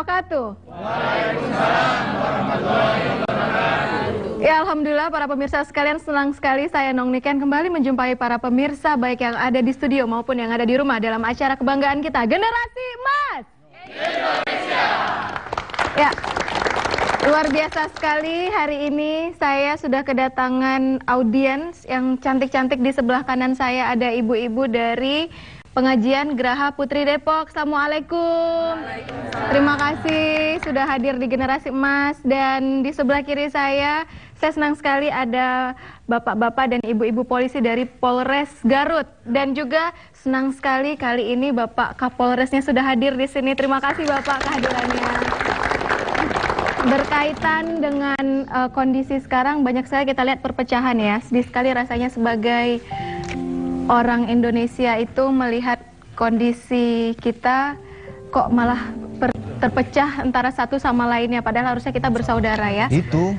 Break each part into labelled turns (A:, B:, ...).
A: wabarakatuh. Waalaikumsalam warahmatullahi wabarakatuh. Ya, alhamdulillah para pemirsa sekalian, senang sekali saya Nong Niken kembali menjumpai para pemirsa baik yang ada di studio maupun yang ada di rumah dalam acara kebanggaan kita, Generasi Emas Indonesia. Ya, luar biasa sekali hari ini saya sudah kedatangan audiens yang cantik-cantik. Di sebelah kanan saya ada ibu-ibu dari Pengajian Geraha Putri Depok. Assalamualaikum. Terima kasih sudah hadir di Generasi Emas. Dan di sebelah kiri saya senang sekali ada bapak-bapak dan ibu-ibu polisi dari Polres Garut. Dan juga senang sekali kali ini Bapak Kapolresnya sudah hadir di sini. Terima kasih Bapak kehadirannya. Berkaitan dengan kondisi sekarang, banyak sekali kita lihat perpecahan ya. Sedih sekali rasanya sebagai orang Indonesia itu melihat kondisi kita kok malah terpecah antara satu sama lainnya, padahal harusnya kita bersaudara ya. Itu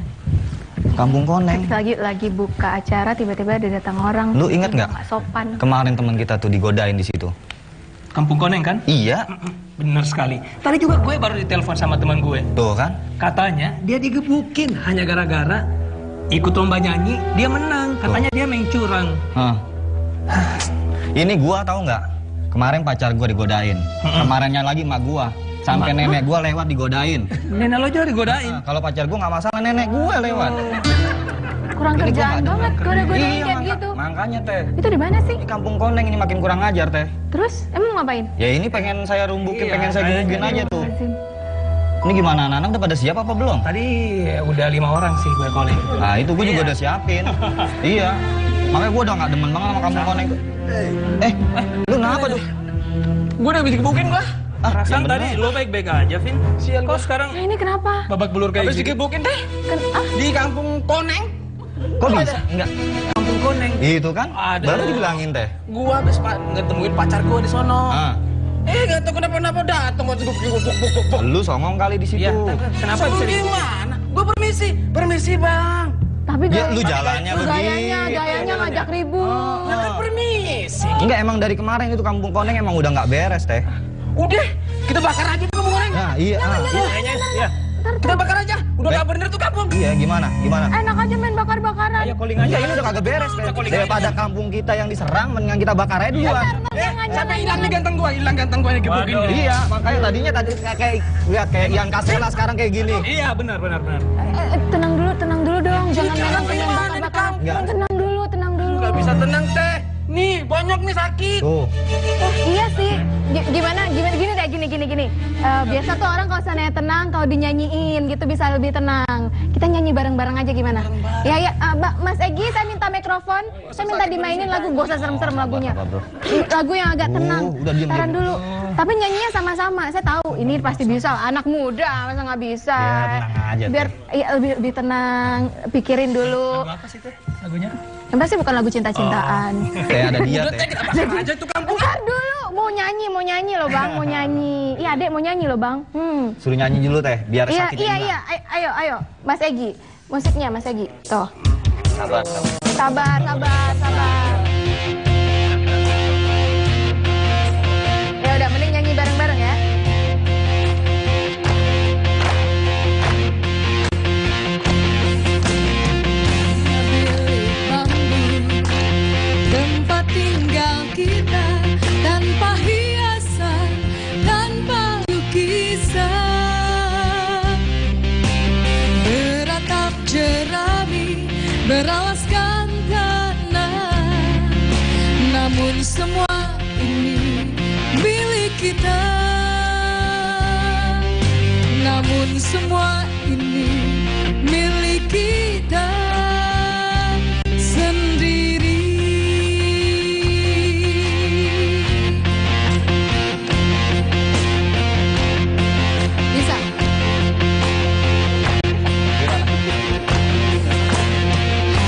A: Kampung Koneng. Lagi buka acara tiba-tiba ada datang orang.
B: Lu inget nggak?
A: Sopan. Kemarin
B: teman kita tuh digodain di situ.
C: Kampung Koneng kan?
B: Iya.
C: Bener sekali. Tadi juga gue baru ditelepon sama teman gue.
B: Tuh kan?
C: Katanya dia digebukin hanya gara-gara ikut lomba nyanyi, dia menang. Katanya dia main curang.
B: Ini gua tahu nggak? Kemarin pacar gua digodain. Kemarinnya lagi emak gua. Sampai nenek gua lewat digodain.
C: Nenek lo juga digodain?
B: Kalau pacar gua nggak masalah, nenek gua lewat.
A: Kurang kerjaan banget goda-godain kayak gitu.
B: Makanya teh.
A: Itu di mana sih?
B: Di Kampung Koneng ini makin kurang ajar teh.
A: Terus emang mau ngapain?
B: Ya ini pengen saya rumbukin, pengen saya gebukin aja tuh. Ini gimana, anak-anak udah pada siap apa belum?
C: Tadi udah 5 orang sih gue calling.
B: Nah itu gue juga udah siapin. Iya. Makanya gue udah gak demen banget sama Kampung Koneng. Lu kenapa tuh?
C: Gue udah bisa digebukin gue.
D: Kan tadi lo baik-baik aja, Vin. Sial kok sekarang
A: ini kenapa?
C: Babak belur kayak
D: gitu. Habis digebukin deh. Di Kampung Koneng.
B: Kok bisa? Enggak.
D: Kampung Koneng.
B: Itu kan?
D: Ada.
B: Baru dibilangin teh.
D: Gua habis ngetemuin pacar gua di sono. Gak tau kenapa datang waktu buk.
B: Lu songong kali di situ.
D: Ya, kenapa bisa gimana? Gua permisi bang.
A: Tapi
B: ya, lu jalannya
A: gayanya ngajak ribut.
D: Permisi.
B: Enggak, emang dari kemarin itu Kampung Koneng emang udah nggak beres teh.
D: Udah, kita bakar aja tuh Kampung Koneng.
B: Nah, iya.
D: Iya. Kita bakar aja. Udah gak bener tuh kampung.
B: Iya, gimana?
A: Enak aja main bakar-bakaran.
D: Ayo calling aja.
B: Ini udah kagak beres teh. Daripada kampung kita yang diserang, mendingan kita bakar aja duluan.
D: Sampai hilang ganteng gua digebukin.
B: Iya, makanya tadinya kayak Ian Kasela sekarang kayak gini.
D: Iya, benar.
A: Tenang dulu dong. Jangan main bakar-bakar. Tenang dulu.
D: Gak bisa tenang teh. Nih, banyak nih sakit.
B: Tuh.
A: Iya sih. Gimana gini deh, gini. Biasa tuh orang kalau sananya tenang, kalau dinyanyiin gitu bisa lebih tenang. Kita nyanyi bareng-bareng aja gimana? Ya, Mas Egi, saya minta mikrofon. Saya minta dimainin lagu, gak usah serem-serem lagunya. Lagu yang agak tenang. Tahan dulu. Tapi nyanyinya sama-sama. Saya tahu ini pasti bisa. Anak muda masa nggak bisa.
B: Ya, tenang aja.
A: Biar lebih tenang. Pikirin dulu.
C: Apa sih teh lagunya?
A: Yang pasti bukan lagu cinta-cintaan.
B: Kayak ada dia teh.
D: Kita bakar aja tuh kampung.
A: Bentar dulu, mau nyanyi loh bang, mau nyanyi. Iya adek mau nyanyi loh bang.
B: Suruh nyanyi dulu teh, biar sakit.
A: Iya. Ayo, Mas Egi, musiknya Mas Egi. Tuh. Sabar. Ya udah, mending nyanyi bareng-bareng ya.
E: Tempat tinggal kita tanpa hiasan, tanpa lukisan, beratap jerami, beralaskan tanah. Namun semua ini milik kita. Namun semua ini milik kita sendiri.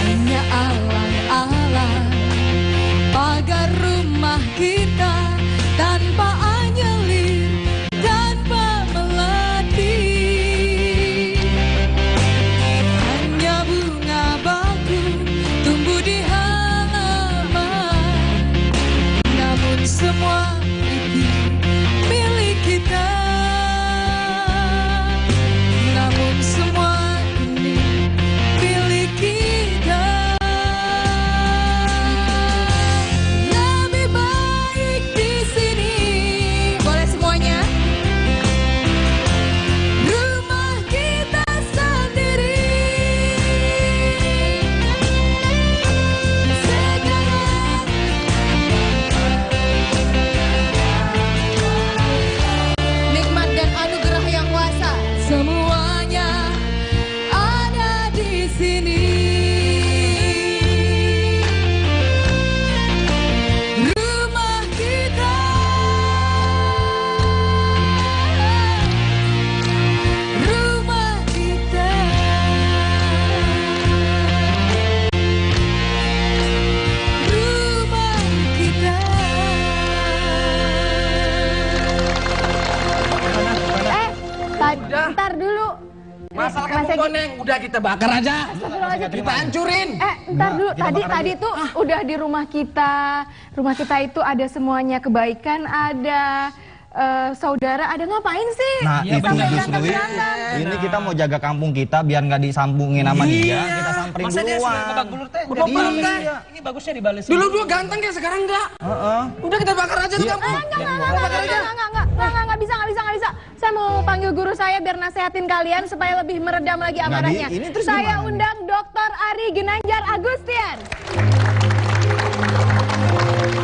E: Hanya alang-alang pagar rumah kita, tanpa anyelir, tanpa melatih. Hanya bunga
D: Udah kita bakar aja.
A: Astagfirullahaladzim.
D: Kita hancurin.
A: Ntar dulu, tadi tuh udah di rumah kita. Rumah kita itu ada semuanya, kebaikan ada, saudara ada, ngapain sih?
B: Nah,
C: Iya,
B: itu
A: sampai
B: justru
A: berantem-berantem.
B: ini kita mau jaga kampung kita biar nggak disambungin sama dia, kita samperin
C: Masa dia sudah
B: duluan.
C: babak belur teh?
D: Babak belur teh.
C: Ini bagusnya dibalesin.
D: Dulu ganteng kayak sekarang enggak. Udah kita bakar aja tuh kampung.
A: Nggak bisa. Saya mau panggil guru saya biar nasehatin kalian supaya lebih meredam lagi amarahnya.
B: ini terus
A: Saya
B: gimana?
A: undang Dr. Ari Ginanjar Agustian.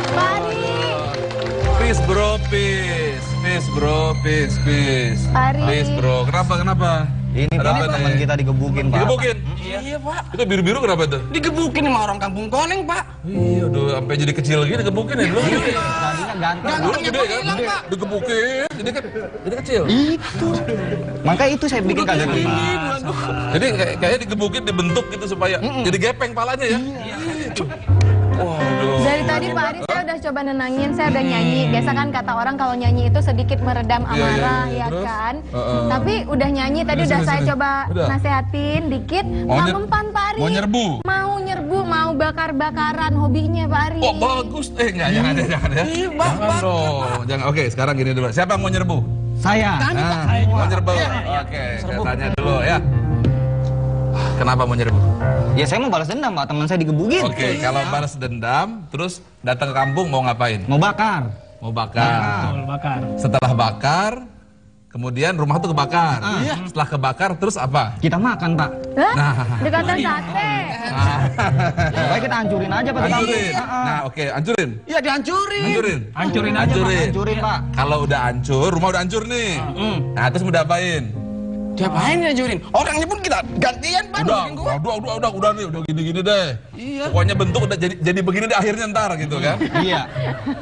A: Pak Ari.
F: Peace bro, peace. Peace bro, peace, peace.
A: Ari.
F: Peace bro, kenapa?
B: Ini
F: Ada
B: Pak,
F: apa
B: teman
F: nih?
B: kita digebukin, Pak.
F: Digebukin?
D: Iya, Pak.
F: Itu biru-biru kenapa tuh?
D: Digebukin sama orang kampung Koneng, Pak.
F: Iya, udah sampai jadi kecil gini digebukin ya dulu.
B: Tadinya ganteng.
F: Dulu
D: Gantengnya
F: gede
D: kok
F: kan?
D: hilang, Pak.
F: Digebukin, jadi kecil.
B: Itu. Makanya itu saya bikin kaget.
F: Jadi kayak digebukin, dibentuk gitu supaya jadi gepeng palanya ya. Waduh.
A: Dari tadi Pak Ari saya udah coba nenangin, saya udah nyanyi. Biasa kan kata orang kalau nyanyi itu sedikit meredam amarah,
F: iya.
A: ya
F: Terus?
A: kan? Tapi udah nyanyi tadi,
F: Sini,
A: udah saya
F: sini.
A: coba
F: Udah.
A: nasehatin dikit.
F: Mau
A: Nggak
F: nyer-
A: mempan Pak Ari.
F: mau nyerbu?
A: Mau nyerbu, mau bakar-bakaran, hobinya Pak Ari.
F: Oh bagus, enggak, jangan ya. Jangan dong, jangan. Oke, sekarang gini dulu. Siapa yang mau nyerbu?
B: Saya.
F: Mau nyerbu? Oke, saya tanya dulu ya. Kenapa mau nyerbu?
B: Ya saya mau balas dendam, Pak. Teman saya digebukin.
F: Oke, kalau balas dendam, terus datang ke kampung mau ngapain?
B: Mau bakar.
F: Mau bakar.
C: Betul, bakar.
F: Setelah bakar, kemudian rumah tuh kebakar. Setelah kebakar, terus apa?
B: Kita makan, Pak.
A: Hah?
F: Nah.
A: Dekatan sate.
B: Baik kita hancurin aja, Pak.
F: Hancurin. Nah, oke, hancurin.
D: Iya, dihancurin.
F: Hancurin.
C: Hancurin aja,
F: Hancurin.
B: Hancurin, Pak.
F: Kalau udah hancur, rumah udah hancur nih. Nah, terus mau diapain?
D: Diapain dihancurin? Orangnya pun kita gantian, Pak.
F: Udah nih, udah gini-gini deh.
D: Iya.
F: Pokoknya bentuk udah jadi begini deh akhirnya ntar gitu kan.
B: Iya.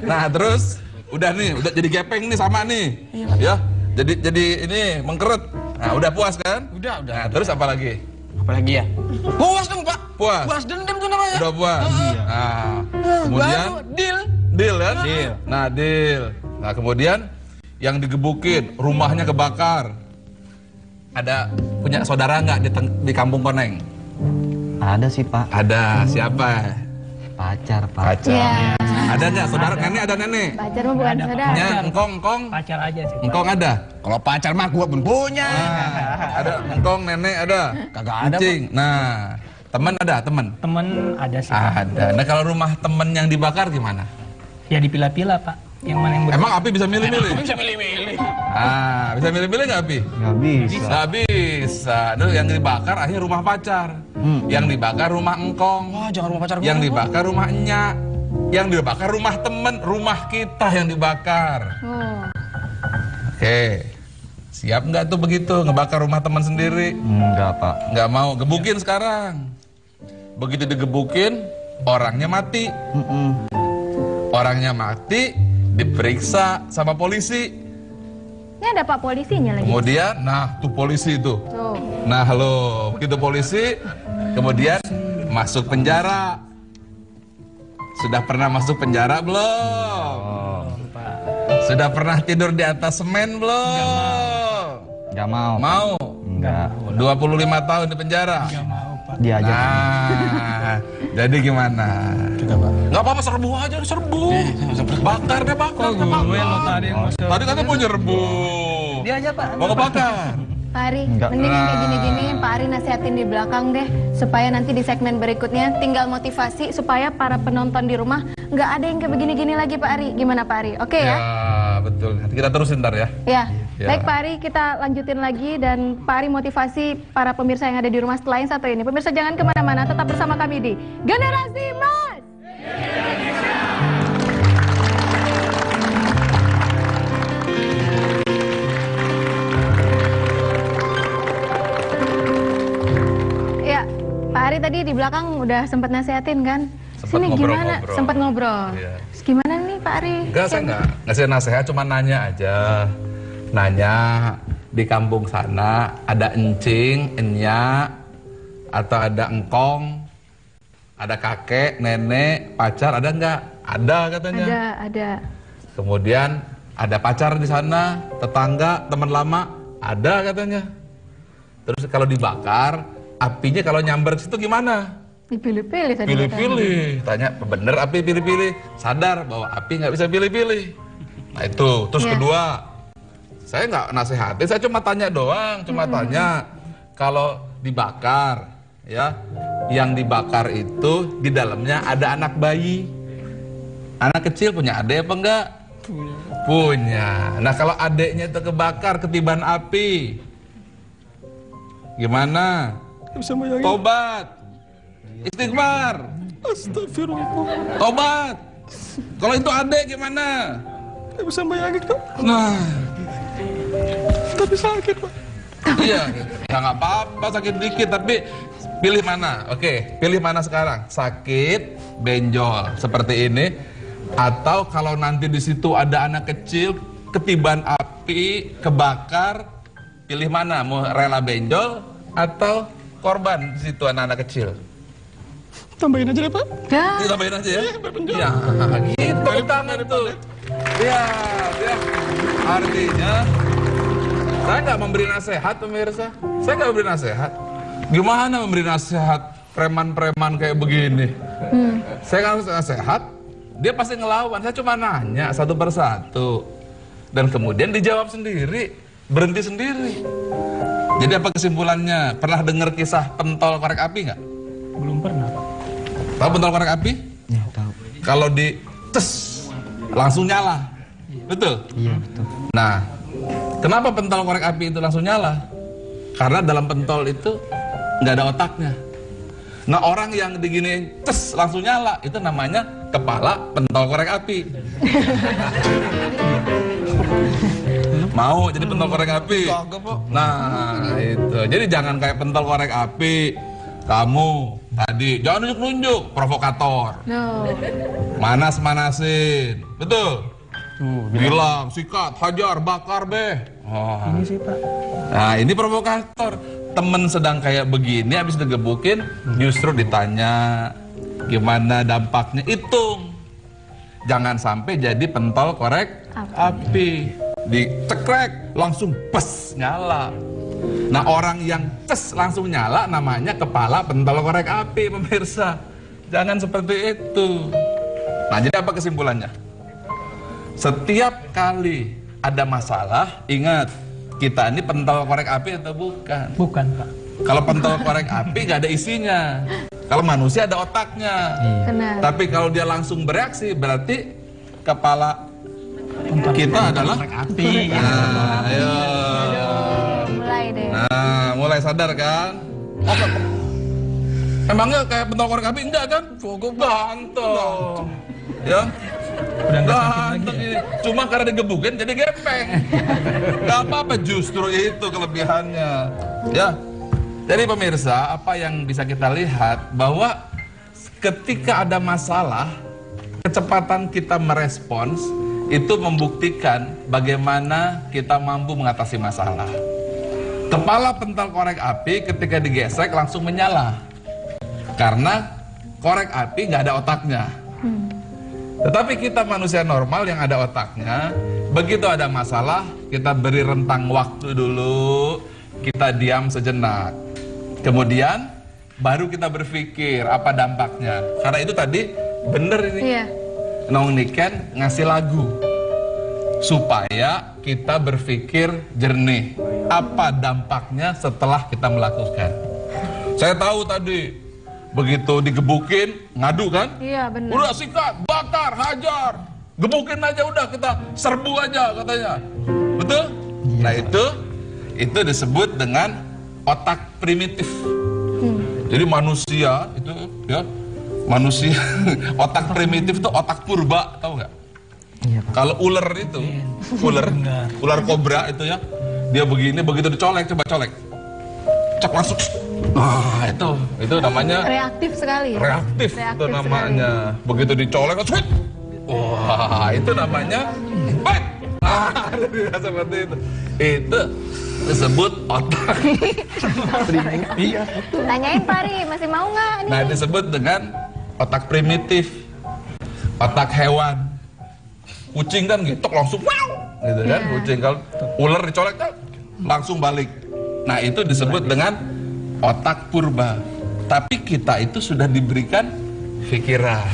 F: Nah, terus udah nih, udah jadi gepeng nih sama nih. Ya. Jadi ini mengkeret. Nah, udah puas kan?
D: Udah.
F: Nah, terus apa lagi?
D: Apalagi ya? Puas dong, Pak.
F: Puas.
D: Puas dendam tuh namanya.
F: Udah puas. Nah, kemudian
D: Baru deal.
F: deal kan?
B: Deal.
F: Nah, deal. Nah, kemudian yang digebukin, rumahnya kebakar. Ada punya saudara nggak di kampung Koneng?
B: Ada sih, Pak.
F: Ada. Siapa?
B: Pacar, Pak.
F: Pacar.
A: Iya.
F: Ada nggak saudara? Nenek ada nenek?
A: Pacar mah bukan
C: Ada, Pak.
A: saudara.
F: Nya, engkong.
C: Pacar aja sih.
F: Engkong ada?
D: Kalau pacar mah gua pun punya.
F: Ada engkong, nenek ada?
D: Kagak ada,
F: Kucing. Nah, teman ada, teman?
C: Temen ada sih.
F: Ada. Nah, kalau rumah temen yang dibakar gimana?
C: Ya dipilah-pilah, Pak. Yang mana yang benar?
F: Emang Api bisa milih-milih?
D: Bisa milih-milih.
F: Ah, bisa milih-milih nggak Api?
B: Nggak bisa.
F: Nggak bisa. Nah, yang dibakar akhirnya rumah pacar. Yang dibakar rumah engkong.
D: Wah, jangan rumah pacar gua.
F: Yang dibakar rumah enyak. Yang dibakar rumah temen, rumah kita yang dibakar.
A: Oh.
F: Oke. Siap nggak tuh begitu ngebakar rumah teman sendiri?
B: Enggak, Pak.
F: Nggak mau, gebukin sekarang. Begitu digebukin, orangnya mati. Orangnya mati, diperiksa sama polisi.
A: Ini ada Pak polisinya lagi.
F: Kemudian, nah tuh polisi itu.
A: Tuh.
F: Nah halo, begitu polisi, kemudian masuk penjara. Sudah pernah masuk penjara belum? Sudah pernah tidur di atas semen belum?
B: Nggak mau.
F: Mau?
B: Enggak.
F: 25 tahun di penjara?
C: Nggak mau, Pak.
B: Dia aja.
F: Nah, jadi gimana? Nggak apa-apa, serbu aja, serbu. Bakar deh, bakar.
C: Gue lo tadi yang masuk.
F: Tadi katanya mau nyerbu.
C: Dia aja, Pak.
F: Mau kebakar.
A: Pak Ari,
B: Enggak.
A: mending yang kayak gini-gini Pak Ari nasihatin di belakang deh, supaya nanti di segmen berikutnya tinggal motivasi supaya para penonton di rumah nggak ada yang kayak begini-gini lagi Pak Ari. Gimana Pak Ari? Oke ya?
F: Betul. Nanti kita terusin ntar ya.
A: Ya.
F: Ya.
A: Baik Pak Ari, kita lanjutin lagi dan Pak Ari motivasi para pemirsa yang ada di rumah setelah yang satu ini. Pemirsa jangan kemana-mana, tetap bersama kami di Generasi Mas. Ya, Pak Ari tadi di belakang udah sempat nasehatin kan?
F: Sempet
A: Sini gimana?
F: ngobrol-ngobrol.
A: Sempat ngobrol.
F: Iya.
A: Terus gimana nih Pak Ari?
F: Enggak, saya enggak ngasih nasihat, cuma nanya aja. Nanya di kampung sana ada encing, enya, atau ada engkong, ada kakek, nenek, pacar, ada enggak? Ada katanya.
A: Ada.
F: Kemudian ada pacar di sana, tetangga, teman lama, ada katanya. Terus kalau dibakar, apinya kalau nyamber ke situ gimana?
A: Dipilih-pilih tadi.
F: Pilih-pilih. Tanya, bener api pilih-pilih? Sadar bahwa api nggak bisa pilih-pilih. Nah itu. Terus kedua, saya nggak nasehatin, saya cuma tanya doang. Cuma tanya, kalau dibakar, ya, yang dibakar itu di dalamnya ada anak bayi. Anak kecil punya adik apa enggak? Punya. Nah kalau adiknya itu kebakar ketiban api, gimana? Tobat. Istighfar.
D: Astagfirullah.
F: Tobat. Kalau itu adik gimana?
D: Gak bisa bayangin, Pak.
F: Nah,
D: Tapi sakit, Pak.
F: iya, ya nggak apa-apa sakit dikit, tapi pilih mana? Oke, pilih mana sekarang? Sakit, benjol seperti ini, atau kalau nanti di situ ada anak kecil ketiban api, kebakar, pilih mana? Mau rela benjol atau korban di situ anak-anak kecil?
D: Tambahin aja deh, Pak.
A: Ya.
F: Tambahin aja ya. Ya, gitu utama itu. Ya, ya. Artinya saya nggak memberi nasihat, pemirsa. Saya nggak memberi nasihat. Gimana memberi nasihat preman-preman kayak begini? Saya nggak harus nasihat. Dia pasti ngelawan. Saya cuma nanya satu persatu. Dan kemudian dijawab sendiri, berhenti sendiri. Jadi apa kesimpulannya? Pernah dengar kisah pentol korek api nggak?
C: Belum pernah, Pak.
F: Tahu pentol korek api?
B: Ya, tahu.
F: Kalau di tes langsung nyala, betul?
B: Iya, betul.
F: Nah, kenapa pentol korek api itu langsung nyala? Karena dalam pentol itu nggak ada otaknya. Nah, orang yang diginiin tes langsung nyala, itu namanya kepala pentol korek api. Mau jadi pentol korek api? Nah, itu. Jadi jangan kayak pentol korek api. Kamu tadi jangan nunjuk-nunjuk, provokator.
A: No.
F: Manas-manasin, betul? Bilang, sikat, hajar, bakar beh. Oh.
C: Ini sih, Pak.
F: Nah, ini provokator. Temen sedang kayak begini, habis digebukin, justru ditanya gimana dampaknya, hitung. Jangan sampai jadi pentol korek api. Dicekrek, langsung pes, nyala. Nah, orang yang tes langsung nyala namanya kepala pentol korek api, pemirsa. Jangan seperti itu. Nah, jadi apa kesimpulannya? Setiap kali ada masalah, ingat, kita ini pentol korek api atau bukan?
C: Bukan, Pak.
F: Kalau pentol korek api nggak ada isinya. Kalau manusia ada otaknya.
A: Benar.
F: Tapi kalau dia langsung bereaksi, berarti kepala kita adalah
C: Api.
F: Nah, ayo.
A: Mulai deh.
F: Nah, mulai sadar kan? Emangnya kayak pentol korek api enggak kan? Gue ganteng. Ya.
C: Udah nggak sakit lagi
F: Ganteng
C: ya?
F: ini. Cuma karena digebukin jadi gepeng. Gak apa-apa, justru itu kelebihannya. Ya. Jadi pemirsa, apa yang bisa kita lihat bahwa ketika ada masalah, kecepatan kita merespons itu membuktikan bagaimana kita mampu mengatasi masalah. Kepala pentol korek api ketika digesek langsung menyala. Karena korek api nggak ada otaknya. Tetapi kita manusia normal yang ada otaknya, begitu ada masalah, kita beri rentang waktu dulu, kita diam sejenak. Kemudian baru kita berpikir apa dampaknya. Karena itu tadi bener ini.
A: Iya.
F: Nong Niken ngasih lagu supaya kita berpikir jernih. Apa dampaknya setelah kita melakukan? Saya tahu tadi begitu digebukin ngadu kan?
A: Iya, benar.
F: Udah sikat, bakar, hajar, gebukin aja udah, kita serbu aja katanya. Betul? Nah itu disebut dengan otak primitif. Jadi manusia itu ya, manusia otak primitif itu otak purba, tahu nggak?
B: Iya, Pak.
F: Kalau ular itu, ular kobra itu ya, dia begini, begitu dicolek, coba colek, cek langsung. Nah, itu namanya
A: Reaktif sekali.
F: reaktif, itu namanya. Begitu dicolek, langsung. Wah, itu namanya baik. Seperti itu. Itu disebut otak. Iya.
A: Tanyain Pari, masih mau nggak nih?
F: Nah, disebut dengan otak primitif, otak hewan. Kucing kan gitu langsung wow, gitu kan?
A: Iya.
F: Kucing, kalau ular dicolek kan langsung balik. Nah, itu disebut dengan otak purba. Tapi kita itu sudah diberikan pikiran.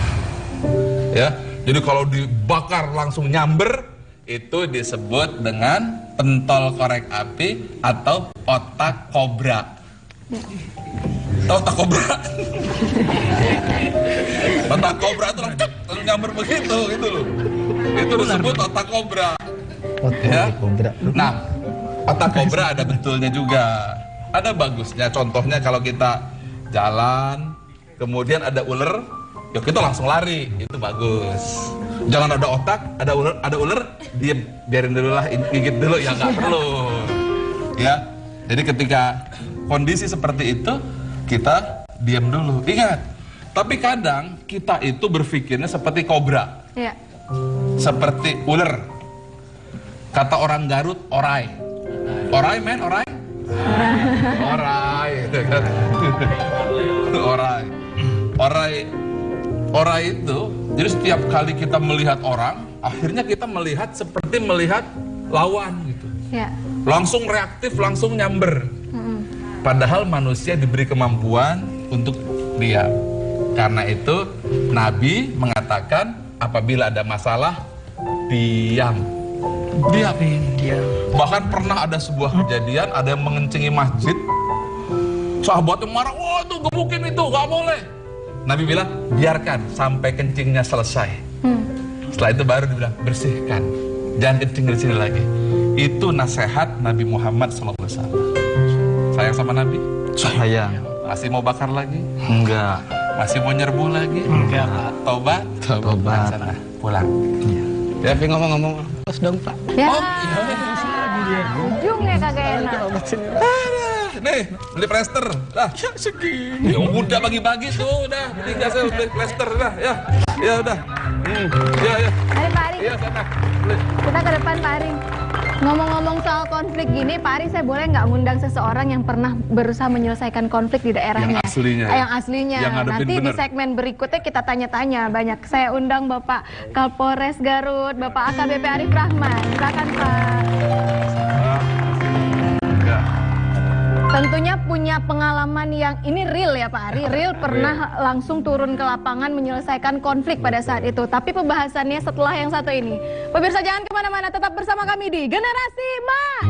F: Ya, jadi kalau dibakar langsung nyamber, itu disebut dengan pentol korek api atau otak kobra. Tahu otak kobra? Otak kobra itu langsung nyamber begitu, gitu loh. Itu disebut otak kobra. Ya. Nah, otak kobra ada betulnya juga, ada bagusnya. Contohnya kalau kita jalan, kemudian ada ular, ya kita langsung lari, itu bagus. Jangan ada otak, ada ular, dia biarin dulu lah, gigit dulu, ya nggak perlu. Ya, jadi ketika kondisi seperti itu, kita diam dulu. Ingat, tapi kadang kita itu berpikirnya seperti kobra,
A: Iya.
F: seperti ular. Kata orang Garut, orai. Orai, men, orai. Orai, gitu kan. Orai itu, jadi setiap kali kita melihat orang, akhirnya kita melihat seperti melihat lawan gitu.
A: Iya.
F: Langsung reaktif, langsung nyamber. Padahal manusia diberi kemampuan untuk diam. Karena itu Nabi mengatakan apabila ada masalah, diam. Diam. Bahkan pernah ada sebuah kejadian, ada yang mengencingi masjid. Sahabatnya marah, wah itu gebukin itu, gak boleh. Nabi bilang, biarkan sampai kencingnya selesai. Setelah itu baru dibilang, bersihkan. Jangan kencing di sini lagi. Itu nasihat Nabi Muhammad SAW. Sayang sama Nabi?
B: Sayang.
F: Masih mau bakar lagi?
B: Enggak.
F: Masih mau nyerbu lagi?
C: Enggak, Pak.
F: Tobat?
B: Tobat.
F: Sana, pulang.
B: Ya, tapi ngomong-ngomong, terus dong Pak.
A: Ya. Ujungnya kagak enak.
F: Nih, beli plester. Dah. Ya segini. Ya udah bagi-bagi tuh, udah. Tinggal saya beli plester dah, ya. Ya udah. Ya, ya.
A: Mari Pak Ari,
F: Iya, sana. Beli.
A: kita ke depan Pak Ari. Ngomong-ngomong soal konflik gini, Pak Ari, saya boleh nggak ngundang seseorang yang pernah berusaha menyelesaikan konflik di daerahnya?
F: Yang aslinya.
A: Yang aslinya.
F: Yang ngadepin
A: Nanti di
F: bener.
A: segmen berikutnya kita tanya-tanya banyak. Saya undang Bapak Kapolres Garut, Bapak AKBP Arif Rahman. Silakan Pak.
F: Ya.
A: Tentunya punya pengalaman yang ini real ya Pak Ari. Real pernah langsung turun ke lapangan menyelesaikan konflik pada saat itu. Tapi pembahasannya setelah yang satu ini. Pemirsa jangan kemana-mana, tetap bersama kami di Generasi Mas.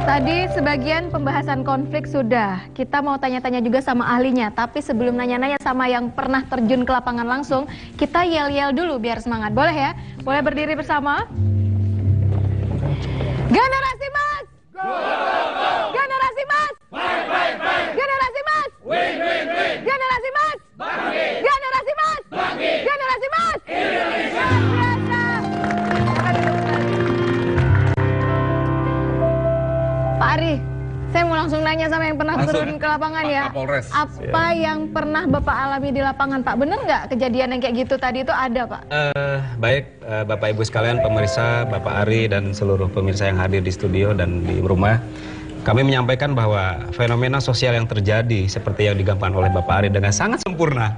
A: Tadi sebagian pembahasan konflik sudah. Kita mau tanya-tanya juga sama ahlinya. Tapi sebelum nanya-nanya sama yang pernah terjun ke lapangan langsung, kita yel-yel dulu biar semangat. Boleh ya? Boleh berdiri bersama? Generasi Mas! Generasi Mas! Generasi Mas! Generasi Mas! Generasi Mas! Generasi Mas! Indonesia! Pak Ari, saya mau langsung nanya sama yang pernah
F: Langsung
A: turun
F: ya?
A: ke lapangan
F: Pak
A: ya.
F: Kapolres.
A: Apa yang pernah Bapak alami di lapangan, Pak? Bener nggak kejadian yang kayak gitu tadi itu ada, Pak?
G: Baik, Bapak Ibu sekalian, pemirsa, Bapak Ari dan seluruh pemirsa yang hadir di studio dan di rumah. Kami menyampaikan bahwa fenomena sosial yang terjadi seperti yang digambarkan oleh Bapak Ari dengan sangat sempurna.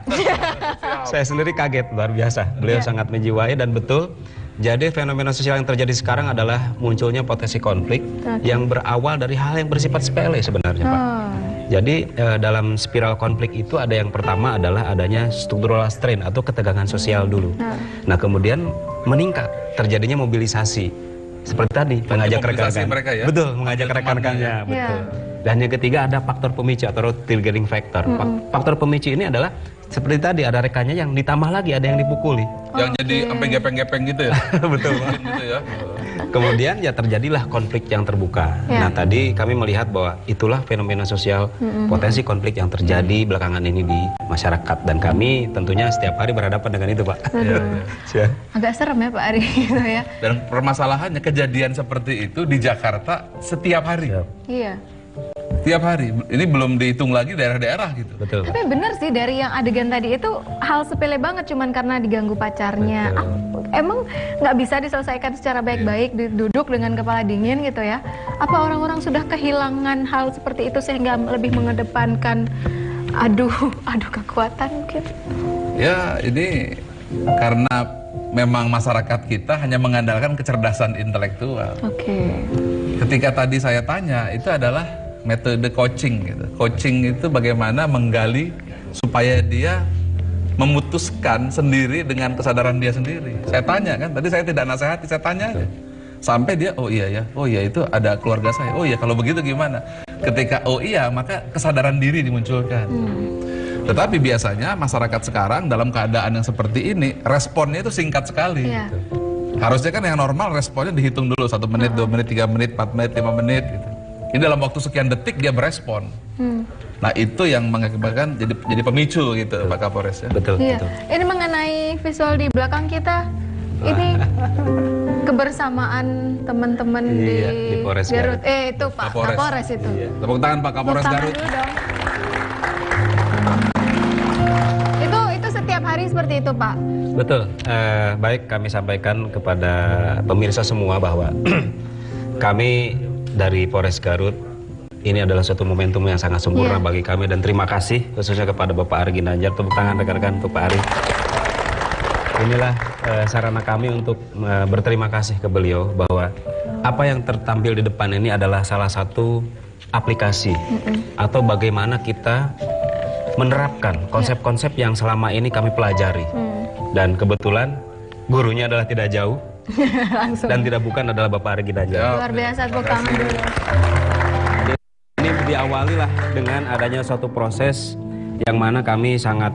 G: Saya sendiri kaget, luar biasa. Beliau sangat menjiwai dan betul. Jadi fenomena sosial yang terjadi sekarang adalah munculnya potensi konflik yang berawal dari hal yang bersifat sepele sebenarnya, Pak. Jadi dalam spiral konflik itu ada yang pertama adalah adanya structural strain atau ketegangan sosial dulu. Nah kemudian meningkat, terjadinya mobilisasi. Seperti tadi, mengajak rekan-rekan.
F: mereka ya?
G: Betul, mengajak rekan-rekannya, betul. Dan yang ketiga ada faktor pemicu atau triggering factor. Faktor pemicu ini adalah seperti tadi ada rekannya yang ditambah lagi ada yang dipukuli.
F: Yang jadi sampai gepeng-gepeng gitu ya?
G: Betul, Pak.
F: Gitu ya?
G: Kemudian ya terjadilah konflik yang terbuka. Nah tadi kami melihat bahwa itulah fenomena sosial potensi konflik yang terjadi belakangan ini di masyarakat. Dan kami tentunya setiap hari berhadapan dengan itu, Pak. Ya.
A: Agak serem ya Pak Ari gitu ya.
F: Dan permasalahannya kejadian seperti itu di Jakarta setiap hari.
A: Iya.
F: Tiap hari. Ini belum dihitung lagi daerah-daerah gitu.
G: Betul.
A: Tapi bener sih dari yang adegan tadi itu hal sepele banget cuman karena diganggu pacarnya. Emang nggak bisa diselesaikan secara baik-baik, duduk dengan kepala dingin gitu ya? Apa orang-orang sudah kehilangan hal seperti itu sehingga lebih mengedepankan adu kekuatan mungkin?
F: Ya ini karena memang masyarakat kita hanya mengandalkan kecerdasan intelektual.
A: Oke.
F: Ketika tadi saya tanya, itu adalah metode coaching gitu. Coaching itu bagaimana menggali supaya dia memutuskan sendiri dengan kesadaran dia sendiri. Saya tanya kan, tadi saya tidak nasihati, saya tanya aja. Sampai dia, oh iya itu ada keluarga saya. Oh iya, kalau begitu gimana? Ketika oh iya, maka kesadaran diri dimunculkan. Tetapi biasanya masyarakat sekarang dalam keadaan yang seperti ini, responnya itu singkat sekali.
A: Iya.
F: Gitu. Harusnya kan yang normal responnya dihitung dulu 1 menit, 2 menit, 3 menit, 4 menit, 5 menit gitu. Ini dalam waktu sekian detik dia berespon. Nah itu yang mengakibatkan jadi pemicu gitu Pak Kapolres ya.
G: Betul.
A: Iya. Ini mengenai visual di belakang kita, ini kebersamaan teman-teman di
G: Polres
A: Garut.
G: Garut.
A: Itu Pak
F: Kapolres.
A: Kapolres itu.
G: Iya.
F: Tepuk tangan Pak Kapolres
A: Tepuk tangan
F: Garut.
A: dulu dong. Itu setiap hari seperti itu Pak.
G: Betul. Baik, kami sampaikan kepada pemirsa semua bahwa kami dari Polres Garut ini adalah suatu momentum yang sangat sempurna bagi kami dan terima kasih khususnya kepada Bapak Ari Ginanjar. Tepuk tangan rekan-rekan untuk Pak Ari. Inilah sarana kami untuk berterima kasih ke beliau bahwa apa yang tertampil di depan ini adalah salah satu aplikasi atau bagaimana kita menerapkan konsep-konsep yang selama ini kami pelajari. Dan kebetulan gurunya adalah tidak jauh dan tidak bukan adalah Bapak Ari Ginanjar.
A: Luar biasa, tepuk tangan dulu.
G: Ini diawali lah dengan adanya suatu proses yang mana kami sangat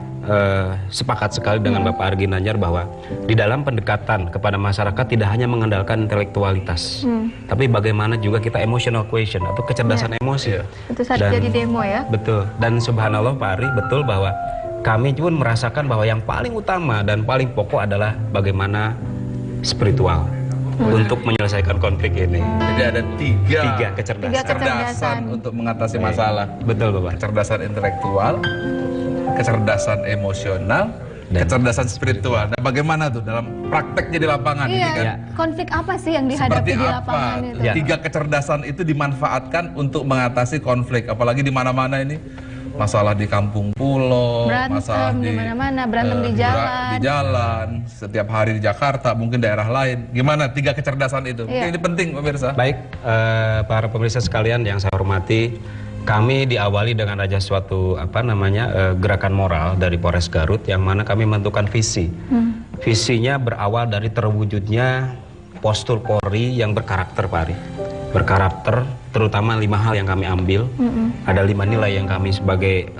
G: sepakat sekali dengan Bapak Ari Ginanjar bahwa di dalam pendekatan kepada masyarakat tidak hanya mengandalkan intelektualitas, tapi bagaimana juga kita emotional quotient atau kecerdasan emosi.
A: Itu saat jadi demo ya.
G: Betul. Dan subhanallah Pak Ari, betul bahwa kami pun merasakan bahwa yang paling utama dan paling pokok adalah bagaimana spiritual untuk menyelesaikan konflik ini.
F: Jadi ada tiga
G: kecerdasan.
F: kecerdasan untuk mengatasi masalah.
G: Betul Bapak.
F: Kecerdasan intelektual, kecerdasan emosional, kecerdasan spiritual. Nah bagaimana tuh dalam prakteknya di lapangan?
A: Iya,
F: Ini kan
A: konflik apa sih yang dihadapi
F: seperti
A: di
F: apa?
A: lapangan itu?
G: Ya.
F: Tiga kecerdasan itu dimanfaatkan untuk mengatasi konflik. Apalagi di mana-mana ini. Masalah di kampung pulau, masalah
A: Berantem di mana-mana, berantem di jalan.
F: di jalan, setiap hari di Jakarta, mungkin daerah lain. Gimana tiga kecerdasan itu?
A: Iya.
F: Ini penting pemirsa.
G: Baik, para pemirsa sekalian yang saya hormati, kami diawali dengan ada suatu gerakan moral dari Polres Garut yang mana kami menentukan visi. Visinya berawal dari terwujudnya postur Polri yang berkarakter, Pak Ari. Berkarakter, terutama 5 hal yang kami ambil. Ada 5 nilai yang kami sebagai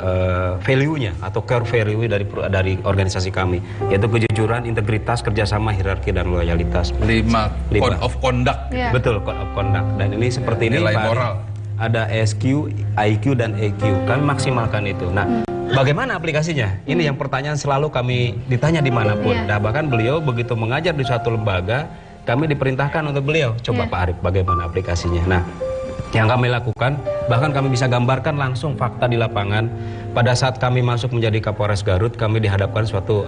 G: value-nya atau core value dari organisasi kami, yaitu kejujuran, integritas, kerjasama, hierarki, dan loyalitas.
F: 5 code of conduct.
A: Iya.
G: Betul, code of conduct. Dan ini seperti ini
F: Nilai
G: Pak Ari.
F: moral.
G: Ada SQ, IQ, dan EQ. Kami maksimalkan itu. Nah, bagaimana aplikasinya? Ini yang pertanyaan selalu kami ditanya dimanapun.
A: Iya.
G: Nah, bahkan beliau begitu mengajar di suatu lembaga, kami diperintahkan untuk beliau, coba Pak Arif, bagaimana aplikasinya. Nah, yang kami lakukan, bahkan kami bisa gambarkan langsung fakta di lapangan. Pada saat kami masuk menjadi Kapolres Garut, kami dihadapkan suatu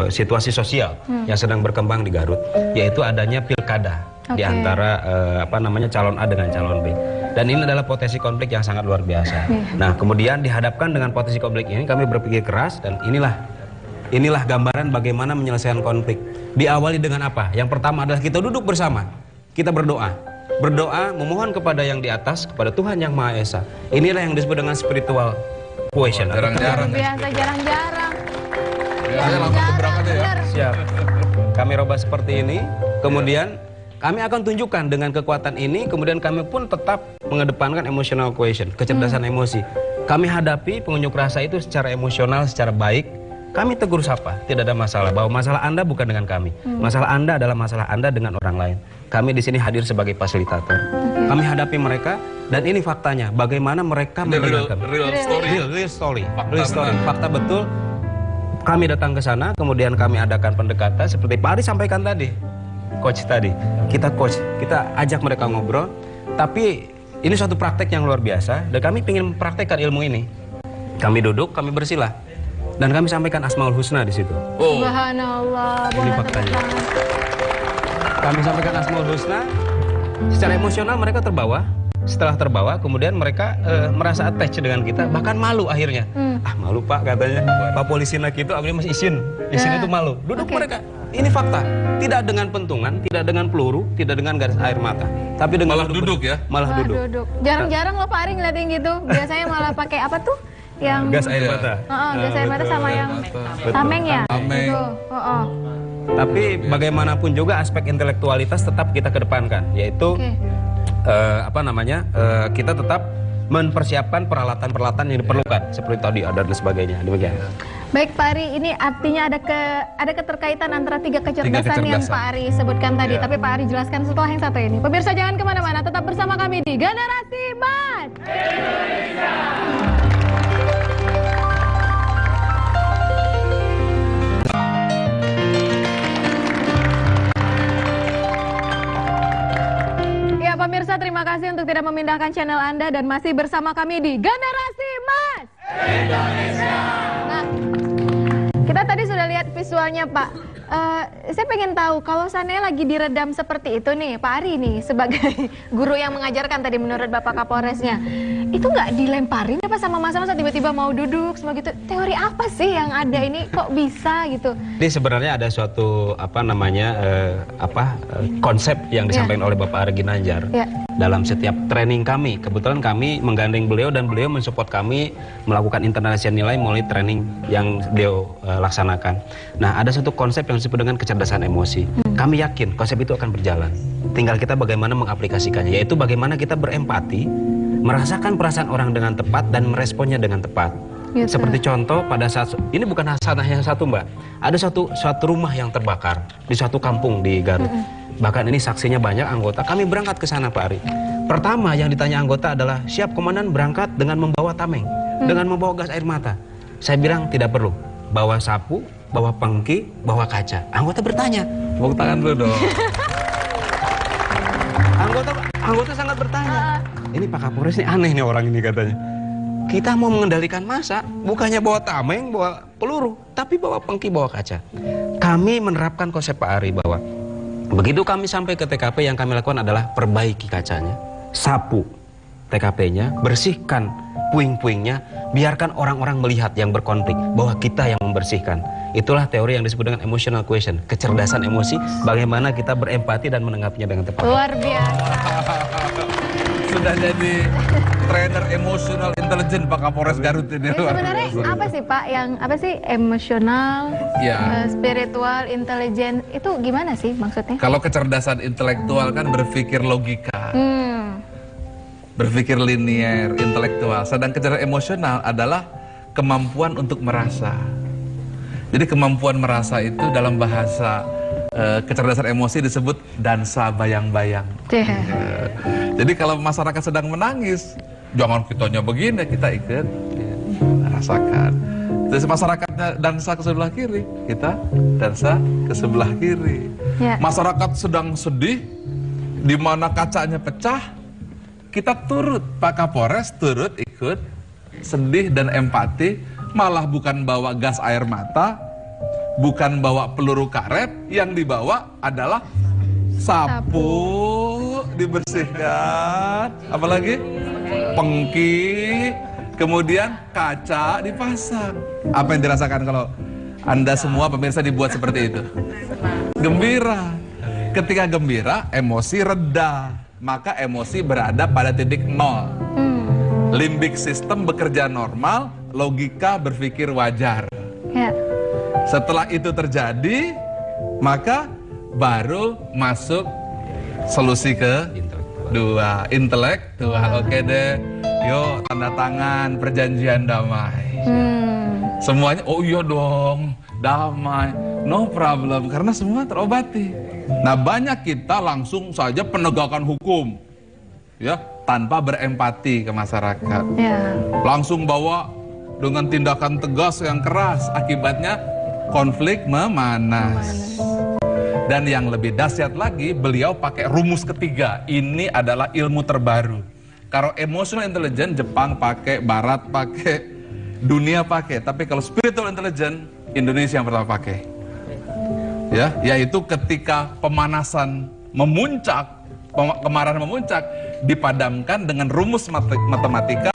G: situasi sosial yang sedang berkembang di Garut, yaitu adanya pilkada di antara calon A dengan calon B. Dan ini adalah potensi konflik yang sangat luar biasa. Nah, kemudian dihadapkan dengan potensi konflik ini, kami berpikir keras dan inilah gambaran bagaimana menyelesaikan konflik. Diawali dengan apa? Yang pertama adalah kita duduk bersama, kita berdoa. Berdoa memohon kepada yang di atas, kepada Tuhan yang Maha Esa. Inilah yang disebut dengan spiritual quotient.
F: Jarang-jarang.
A: Biasa jarang-jarang.
F: Saya langsung keberangkat ya.
A: Bener.
G: Siap. Kami robah seperti ini, kemudian kami akan tunjukkan dengan kekuatan ini, kemudian kami pun tetap mengedepankan emotional quotient, kecerdasan emosi. Kami hadapi pengunjuk rasa itu secara emosional, secara baik. Kami tegur sapa, tidak ada masalah, bahwa masalah Anda bukan dengan kami. Masalah Anda adalah masalah Anda dengan orang lain. Kami di sini hadir sebagai fasilitator. Kami hadapi mereka, dan ini faktanya, bagaimana mereka mendengarkan.
F: Real story.
G: Real story. Fakta betul. Kami datang ke sana, kemudian kami adakan pendekatan seperti Pak Ari sampaikan tadi, coach tadi. Kita coach, kita ajak mereka ngobrol, tapi ini suatu praktek yang luar biasa dan kami ingin mempraktekkan ilmu ini. Kami duduk, kami bersilah dan kami sampaikan Asmaul Husna di situ.
A: Subhanallah.
G: Ini faktanya. Kami sampaikan Asmaul Husna. Secara emosional mereka terbawa. Setelah terbawa, kemudian mereka merasa attach dengan kita, bahkan malu akhirnya. Malu Pak katanya. Pak polisi nak itu akhirnya masih izin itu malu. Duduk mereka. Ini fakta. Tidak dengan pentungan, tidak dengan peluru, tidak dengan garis air mata, tapi dengan
F: Malah duduk ya?
G: Malah duduk.
A: Jarang-jarang loh Pak Ari ngeliatin gitu. Biasanya malah pakai apa tuh? Yang
G: Gas air mata.
A: gas air mata sama yang tameng ya.
F: Tameng.
A: Gitu.
G: Tapi bagaimanapun juga aspek intelektualitas tetap kita kedepankan, yaitu kita tetap mempersiapkan peralatan-peralatan yang diperlukan seperti tadi ada dan sebagainya. Demikian.
A: Baik Pak Ari, ini artinya ada keterkaitan antara tiga kecerdasan yang Pak Ari sebutkan tadi. Tapi Pak Ari jelaskan setelah yang satu ini. Pemirsa jangan kemana-mana, tetap bersama kami di Generasi Emas Indonesia. Ya pemirsa, terima kasih untuk tidak memindahkan channel Anda dan masih bersama kami di Generasi Emas Indonesia. Nah, kita tadi sudah lihat visualnya Pak. Saya pengen tahu kalau seandainya lagi diredam seperti itu nih, Pak Ari nih sebagai guru yang mengajarkan tadi menurut Bapak Kapolresnya, itu nggak dilemparin apa sama masa-masa tiba-tiba mau duduk semua gitu? Teori apa sih yang ada ini kok bisa gitu?
G: Jadi sebenarnya ada suatu konsep yang disampaikan oleh Bapak Ari Ginanjar dalam setiap training kami. Kebetulan kami menggandeng beliau dan beliau mensupport kami melakukan internalisasi nilai melalui training yang beliau laksanakan. Nah, ada satu konsep yang disebut dengan kecerdasan emosi. Kami yakin konsep itu akan berjalan. Tinggal kita bagaimana mengaplikasikannya, yaitu bagaimana kita berempati, merasakan perasaan orang dengan tepat dan meresponnya dengan tepat. Gitu. Seperti contoh pada saat ini bukan hanya satu Mbak, ada suatu rumah yang terbakar di suatu kampung di Garut. Bahkan ini saksinya banyak anggota. Kami berangkat ke sana Pak Ari. Pertama yang ditanya anggota adalah, siap komandan berangkat dengan membawa tameng, dengan membawa gas air mata. Saya bilang tidak perlu, bawa sapu, bawa pengki, bawa kaca. Anggota bertanya,
F: Tepuk tangan dulu dong.
G: Anggota sangat bertanya. Ini Pak Kapolres ini aneh nih orang ini katanya. Kita mau mengendalikan massa, bukannya bawa tameng, bawa peluru, tapi bawa pengki, bawa kaca. Kami menerapkan konsep Pak Ari bahwa begitu kami sampai ke TKP, yang kami lakukan adalah perbaiki kacanya, sapu TKP-nya, bersihkan puing-puingnya, biarkan orang-orang melihat yang berkonflik bahwa kita yang membersihkan. Itulah teori yang disebut dengan emotional quotient, kecerdasan emosi, bagaimana kita berempati dan menanggapinya dengan tepat.
A: Luar biasa.
F: Sudah jadi trainer emosional intelijen Pak Kapolres Garut ini.
A: Sebenarnya apa sih Pak yang emosional, spiritual, intelijen itu gimana sih maksudnya?
F: Kalau kecerdasan intelektual kan berpikir logika, berpikir linier, intelektual. Sedang kecerdasan emosional adalah kemampuan untuk merasa. Jadi kemampuan merasa itu dalam bahasa kecerdasan emosi disebut dansa bayang-bayang. Jadi kalau masyarakat sedang menangis, jangan kitanya begini, kita ikut rasakan. Terus masyarakatnya dansa ke sebelah kiri, kita dansa ke sebelah kiri. Masyarakat sedang sedih, di mana kacanya pecah, kita turut, Pak Kapolres turut ikut sedih dan empati, malah bukan bawa gas air mata, bukan bawa peluru karet, yang dibawa adalah sapu dibersihkan, apalagi pengki, kemudian kaca dipasang. Apa yang dirasakan kalau Anda semua pemirsa dibuat seperti itu? Gembira. Ketika gembira, emosi reda, maka emosi berada pada titik nol. Limbic system bekerja normal, logika berpikir wajar. Setelah itu terjadi, maka baru masuk solusi kedua, intelektual. Oke deh, yuk tanda tangan perjanjian damai. Semuanya, oh iya dong, damai, no problem, karena semua terobati. Nah, banyak kita langsung saja penegakan hukum, ya, tanpa berempati ke masyarakat. Langsung bawa dengan tindakan tegas yang keras, akibatnya konflik memanas. Dan yang lebih dahsyat lagi, beliau pakai rumus ketiga. Ini adalah ilmu terbaru. Kalau emotional intelligence Jepang pakai, Barat pakai, dunia pakai. Tapi kalau spiritual intelligence Indonesia yang pertama pakai. Ya, yaitu ketika pemanasan memuncak, kemarahan memuncak, dipadamkan dengan rumus matematika.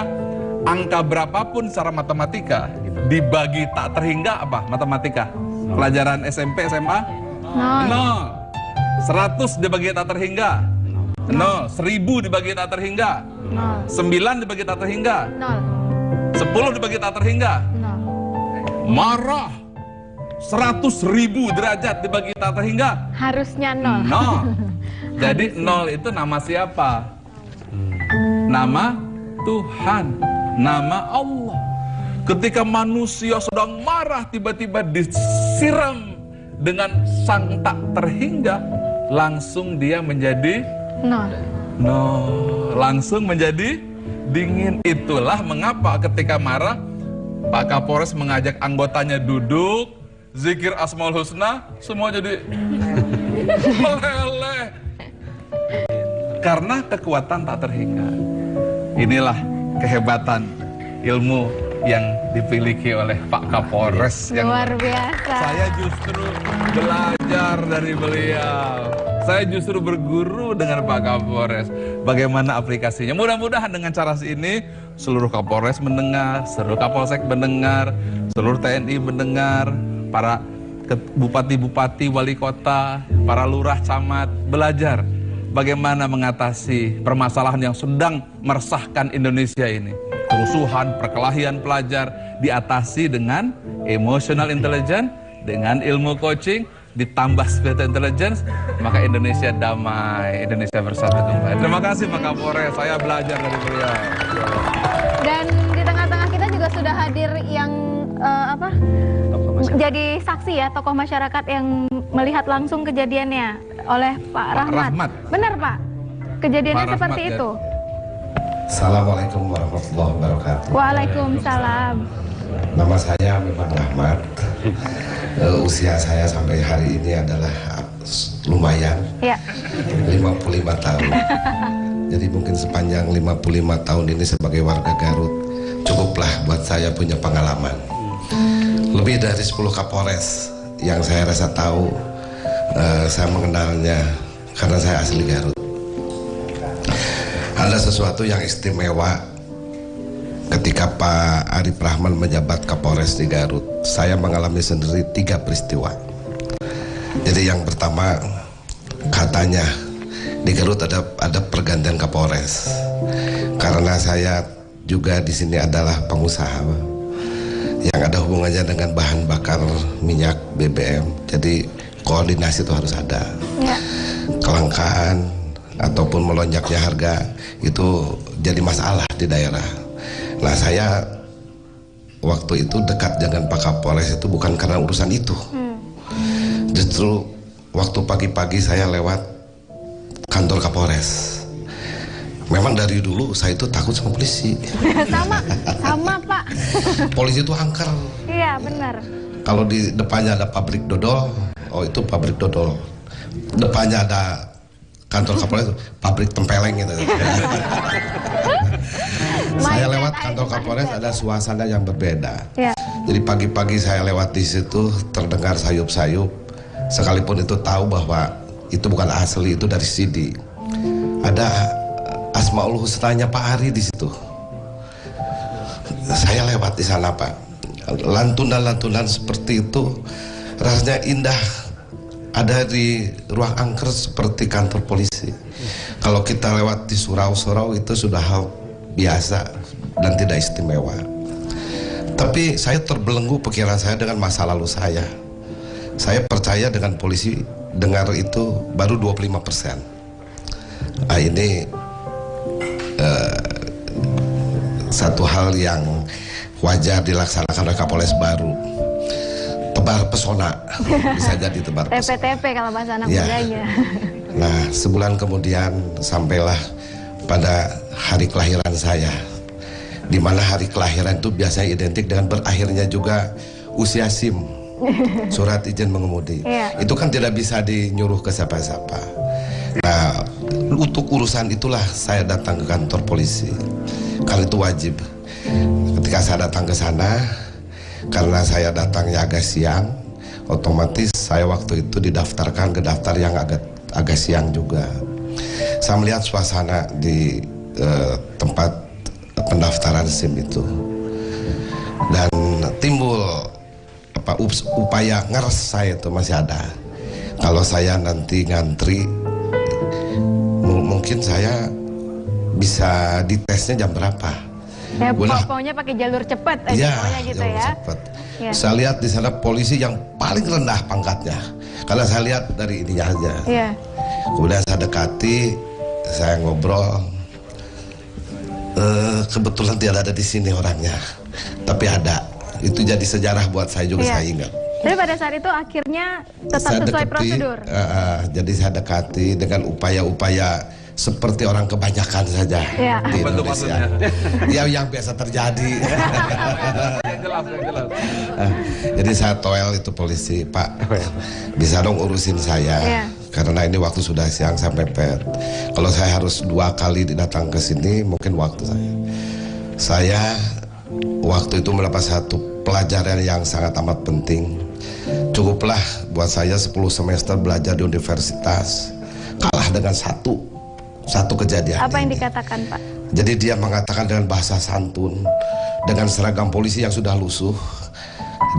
F: Angka berapapun secara matematika dibagi tak terhingga apa? Matematika. Pelajaran SMP, SMA? 0. 100 dibagi tak terhingga? 0. 1000 dibagi tak terhingga? 9 dibagi tak terhingga? 10 dibagi tak terhingga? Marah 100.000 derajat dibagi tak terhingga?
A: Harusnya 0.
F: Jadi 0 itu nama siapa? Nama Tuhan, nama Allah. Ketika manusia sedang marah, tiba-tiba disiram dengan sang tak terhingga, langsung dia menjadi 0. Langsung menjadi dingin. Itulah mengapa ketika marah, Pak Kapolres mengajak anggotanya duduk, zikir Asmaul Husna, semua jadi meleleh. Karena kekuatan tak terhingga. Inilah kehebatan ilmu yang dimiliki oleh Pak Kapolres.
A: Luar biasa.
F: Saya justru belajar dari beliau. Saya justru berguru dengan Pak Kapolres. Bagaimana aplikasinya. Mudah-mudahan dengan cara ini seluruh Kapolres mendengar, seluruh Kapolsek mendengar, seluruh TNI mendengar, para bupati-bupati, wali kota, para lurah, camat belajar bagaimana mengatasi permasalahan yang sedang meresahkan Indonesia ini. Kerusuhan, perkelahian pelajar diatasi dengan emotional intelligence, dengan ilmu coaching, ditambah spiritual intelligence, maka Indonesia damai, Indonesia bersatu kembali. Terima kasih Pak Kapolres, saya belajar dari beliau.
A: Dan di tengah-tengah kita juga sudah hadir yang jadi saksi ya, tokoh masyarakat yang melihat langsung kejadiannya oleh Pak Rahmat. Benar Pak? Kejadiannya
F: Pak
A: seperti
F: Rahmat,
A: itu?
H: Assalamualaikum warahmatullahi wabarakatuh.
A: Waalaikumsalam.
H: Nama saya memang Rahmat. Usia saya sampai hari ini adalah lumayan,
A: Ya.
H: 55 tahun. Jadi mungkin sepanjang 55 tahun ini sebagai warga Garut, cukuplah buat saya punya pengalaman. Lebih dari 10 Kapolres yang saya rasa tahu, saya mengenalnya karena saya asli Garut. Ada sesuatu yang istimewa ketika Pak Arif Rahman menjabat Kapolres di Garut. Saya mengalami sendiri 3 peristiwa. Jadi yang pertama, katanya di Garut ada pergantian Kapolres. Karena saya juga di sini adalah pengusaha yang ada hubungannya dengan bahan bakar minyak BBM. Jadi koordinasi itu harus ada.
A: Ya.
H: Kelangkaan ataupun melonjaknya harga itu jadi masalah di daerah. Nah, saya waktu itu dekat dengan Pak Kapolres itu bukan karena urusan itu. Justru waktu pagi-pagi saya lewat kantor Kapolres. Memang dari dulu saya itu takut sama polisi.
A: sama Pak.
H: Polisi itu angker.
A: Iya benar.
H: Kalau di depannya ada pabrik dodol, oh itu pabrik dodol. Depannya ada kantor Kapolres, pabrik tempeleng gitu. Saya lewat kantor Kapolres ada suasana yang berbeda.
A: Ya.
H: Jadi pagi-pagi saya lewat di situ terdengar sayup-sayup, sekalipun itu tahu bahwa itu bukan asli, itu dari CD. Ada Asmaul Husnanya Pak Ari di situ. Saya lewat di sana Pak. Lantunan-lantunan seperti itu rasanya indah. Ada di ruang angker seperti kantor polisi. Kalau kita lewat di surau-surau itu sudah hal biasa dan tidak istimewa. Tapi saya terbelenggu pikiran saya dengan masa lalu saya. Saya percaya dengan polisi dengar itu baru 25%. Nah, ini satu hal yang wajar dilaksanakan oleh Kapolres baru. Tebar pesona, bisa jadi tebar pesona.
A: TP-TP kalau bahasa anak
H: Ya.
A: mudanya.
H: Nah, sebulan kemudian sampailah pada hari kelahiran saya, di mana hari kelahiran itu biasanya identik dengan berakhirnya juga usia SIM, surat izin mengemudi.
A: Ya.
H: Itu kan tidak bisa dinyuruh ke siapa-siapa. Nah, untuk urusan itulah saya datang ke kantor polisi. Karena itu wajib. Ketika saya datang ke sana, karena saya datangnya agak siang, otomatis saya waktu itu didaftarkan ke daftar yang agak siang juga. Saya melihat suasana di tempat pendaftaran SIM itu, dan timbul upaya ngeres saya itu masih ada. Kalau saya nanti ngantri, mungkin saya bisa ditesnya jam berapa?
A: Ya, pokoknya pakai jalur cepat aja,
H: ya,
A: pokoknya gitu
H: jalur
A: ya.
H: Cepat.
A: Ya.
H: Saya lihat di sana polisi yang paling rendah pangkatnya, karena saya lihat dari ininya aja.
A: Ya.
H: Kemudian saya dekati, saya ngobrol. Kebetulan dia ada di sini orangnya, tapi ada. Itu jadi sejarah buat saya juga, saya ingat.
A: Jadi pada saat itu akhirnya tetap
H: saya
A: sesuai
H: dekati,
A: prosedur.
H: Jadi saya dekati dengan upaya-upaya seperti orang kebanyakan saja di Indonesia. Ya, yang biasa terjadi.
F: Jelas.
H: Jadi saya toel itu polisi, Pak, bisa dong urusin saya, karena ini waktu sudah siang sampai pet. Kalau saya harus 2 kali datang ke sini, mungkin waktu saya waktu itu mendapat satu pelajaran yang sangat amat penting. Cukuplah buat saya 10 semester belajar di universitas, kalah dengan satu kejadian.
A: Apa yang
H: ini.
A: dikatakan, Pak?
H: Jadi dia mengatakan dengan bahasa santun, dengan seragam polisi yang sudah lusuh,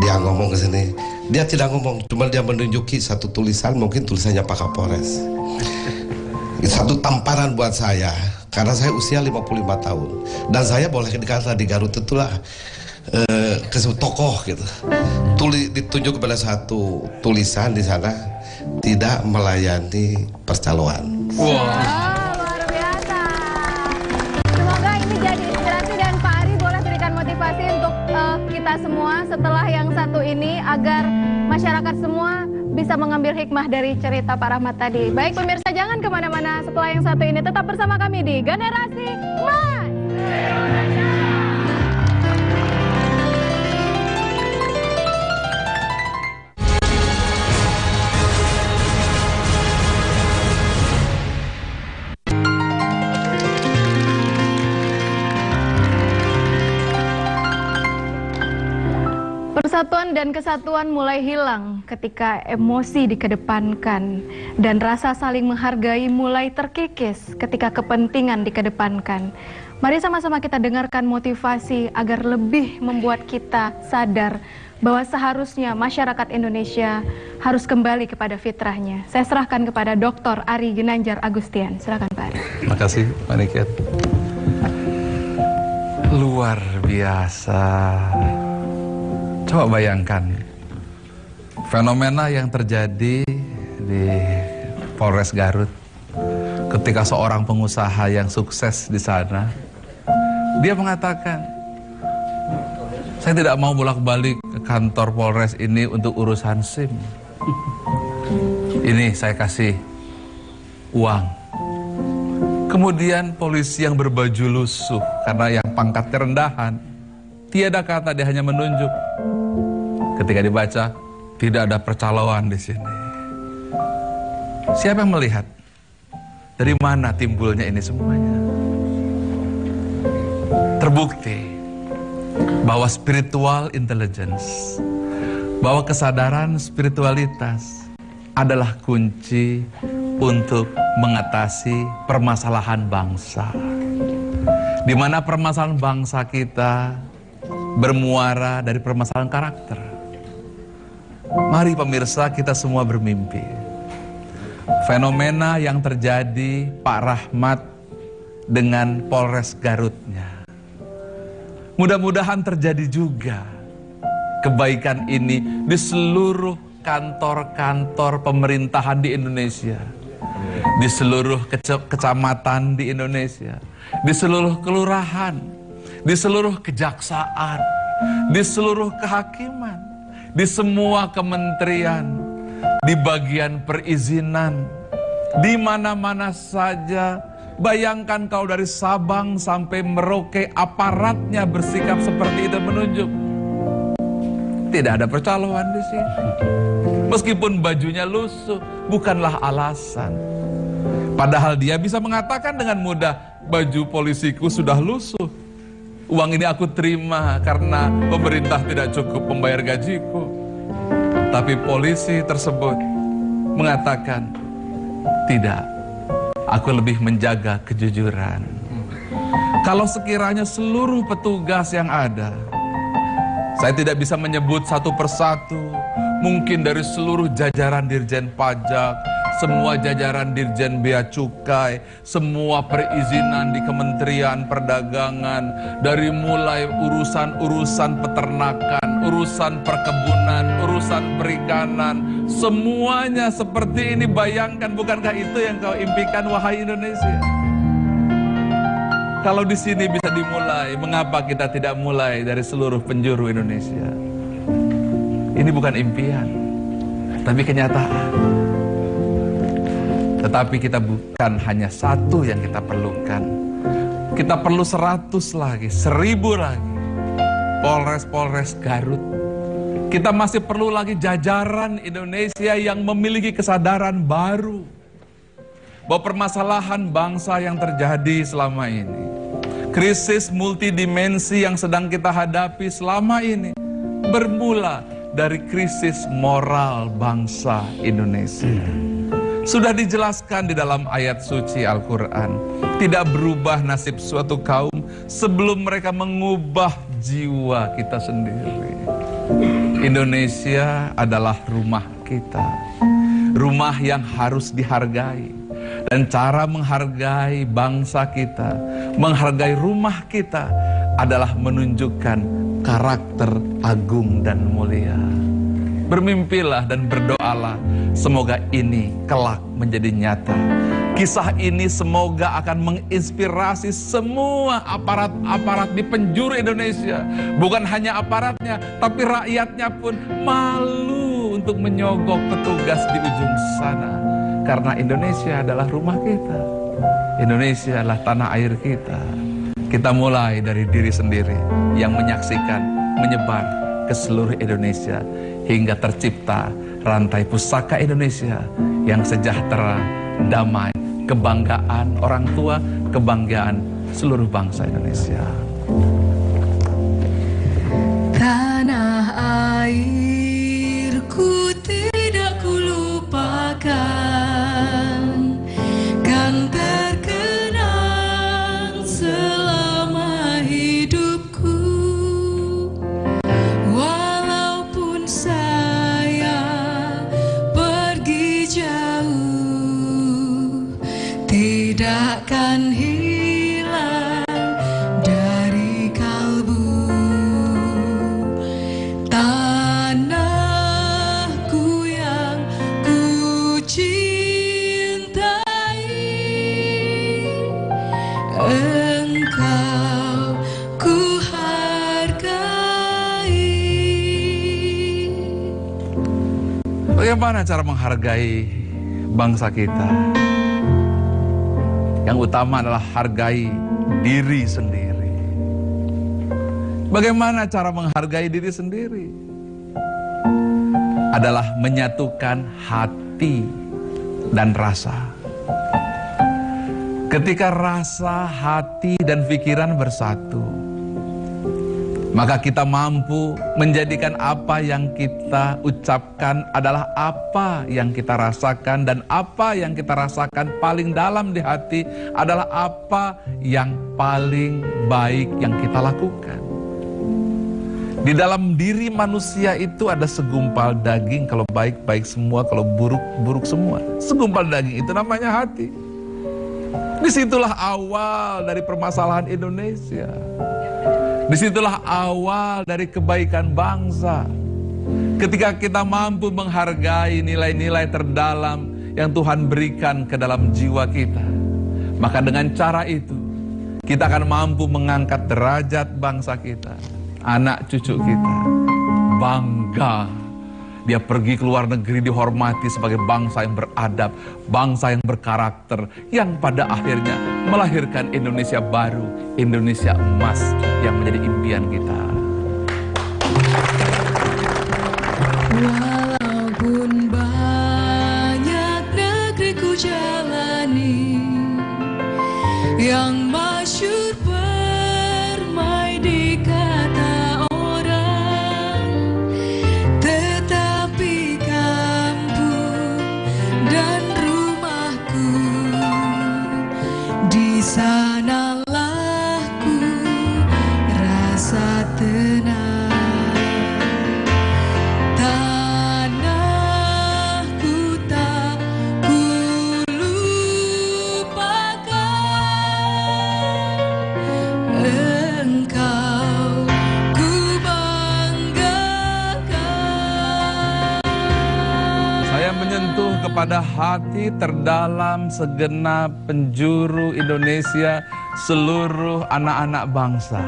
H: dia ngomong ke sini. Dia tidak ngomong, cuma dia menunjuki satu tulisan, mungkin tulisannya Pak Kapolres. Itu satu tamparan buat saya, karena saya usia 55 tahun. Dan saya boleh dikata di Garut itulah tokoh gitu. Ditunjuk kepada satu tulisan di sana, tidak melayani percaloan.
A: Wow. Luar biasa. Semoga ini jadi inspirasi dan Pak Ari boleh berikan motivasi untuk kita semua setelah yang satu ini, agar masyarakat semua bisa mengambil hikmah dari cerita Pak Rahmat tadi. Baik pemirsa, jangan kemana-mana, setelah yang satu ini tetap bersama kami di Generasi Mas. Persatuan dan kesatuan mulai hilang ketika emosi dikedepankan dan rasa saling menghargai mulai terkikis ketika kepentingan dikedepankan. Mari sama-sama kita dengarkan motivasi agar lebih membuat kita sadar bahwa seharusnya masyarakat Indonesia harus kembali kepada fitrahnya. Saya serahkan kepada Dr. Ari Ginanjar Agustian. Silakan Pak Ari.
F: Terima kasih Pak Niket. Luar biasa. Coba bayangkan fenomena yang terjadi di Polres Garut ketika seorang pengusaha yang sukses di sana, dia mengatakan, saya tidak mau bolak-balik ke kantor Polres ini untuk urusan SIM. Ini saya kasih uang. Kemudian polisi yang berbaju lusuh karena yang pangkatnya rendahan, tiada kata, dia hanya menunjuk. Ketika dibaca, tidak ada percaloan di sini. Siapa yang melihat? Dari mana timbulnya ini semuanya? Terbukti bahwa spiritual intelligence, bahwa kesadaran spiritualitas adalah kunci untuk mengatasi permasalahan bangsa. Di mana permasalahan bangsa kita bermuara dari permasalahan karakter. Mari pemirsa, kita semua bermimpi. Fenomena yang terjadi Pak Rahmat dengan Polres Garutnya, mudah-mudahan terjadi juga kebaikan ini di seluruh kantor-kantor pemerintahan di Indonesia, di seluruh kecamatan di Indonesia, di seluruh kelurahan, di seluruh kejaksaan, di seluruh kehakiman, di semua kementerian, di bagian perizinan, di mana-mana saja. Bayangkan kalau dari Sabang sampai Merauke aparatnya bersikap seperti itu, menunjuk. Tidak ada percaloan di sini. Meskipun bajunya lusuh, bukanlah alasan. Padahal dia bisa mengatakan dengan mudah, baju polisiku sudah lusuh. Uang ini aku terima karena pemerintah tidak cukup membayar gajiku. Tapi polisi tersebut mengatakan, tidak, aku lebih menjaga kejujuran. Kalau sekiranya seluruh petugas yang ada, saya tidak bisa menyebut satu persatu, mungkin dari seluruh jajaran Dirjen Pajak, semua jajaran Dirjen Bea Cukai, semua perizinan di Kementerian Perdagangan, dari mulai urusan-urusan peternakan, urusan perkebunan, urusan perikanan, semuanya seperti ini. Bayangkan, bukankah itu yang kau impikan, wahai Indonesia? Kalau di sini bisa dimulai, mengapa kita tidak mulai dari seluruh penjuru Indonesia? Ini bukan impian, tapi kenyataan. Tetapi kita bukan hanya satu yang kita perlukan. Kita perlu 100 lagi, 1000 lagi. Polres-polres Garut. Kita masih perlu lagi jajaran Indonesia yang memiliki kesadaran baru. Bahwa permasalahan bangsa yang terjadi selama ini, krisis multidimensi yang sedang kita hadapi selama ini, bermula dari krisis moral bangsa Indonesia. Sudah dijelaskan di dalam ayat suci Al-Quran, tidak berubah nasib suatu kaum sebelum mereka mengubah jiwa kita sendiri. Indonesia adalah rumah kita, rumah yang harus dihargai. Dan cara menghargai bangsa kita, menghargai rumah kita adalah menunjukkan karakter agung dan mulia. Bermimpilah dan berdoalah, semoga ini kelak menjadi nyata. Kisah ini semoga akan menginspirasi semua aparat-aparat di penjuru Indonesia. Bukan hanya aparatnya, tapi rakyatnya pun malu untuk menyogok petugas di ujung sana. Karena Indonesia adalah rumah kita. Indonesia adalah tanah air kita. Kita mulai dari diri sendiri yang menyaksikan, menyebar ke seluruh Indonesia, hingga tercipta rantai pusaka Indonesia yang sejahtera, damai, kebanggaan orang tua, kebanggaan seluruh bangsa Indonesia.
E: Tanah airku tidak kulupakan, kan terkenang selama hidupku. Walaupun saya pergi jauh, tidakkan hilang dari kalbu. Tanahku yang ku cintai, engkau ku hargai.
F: Bagaimana cara menghargai bangsa kita? Yang utama adalah hargai diri sendiri. Bagaimana cara menghargai diri sendiri? Adalah menyatukan hati dan rasa. Ketika rasa, hati, dan pikiran bersatu, maka kita mampu menjadikan apa yang kita ucapkan adalah apa yang kita rasakan, dan apa yang kita rasakan paling dalam di hati adalah apa yang paling baik yang kita lakukan. Di dalam diri manusia itu ada segumpal daging, kalau baik, baik semua, kalau buruk, buruk semua. Segumpal daging itu namanya hati. Disitulah awal dari permasalahan Indonesia. Disitulah awal dari kebaikan bangsa. Ketika kita mampu menghargai nilai-nilai terdalam yang Tuhan berikan ke dalam jiwa kita, maka dengan cara itu kita akan mampu mengangkat derajat bangsa kita. Anak cucu kita bangga dia pergi ke luar negeri, dihormati sebagai bangsa yang beradab, bangsa yang berkarakter, yang pada akhirnya melahirkan Indonesia baru, Indonesia emas yang menjadi impian kita.
E: Walaupun banyak negeri ku jalani,
F: Saya menyentuh kepada hati terdalam segenap penjuru Indonesia, seluruh anak-anak bangsa.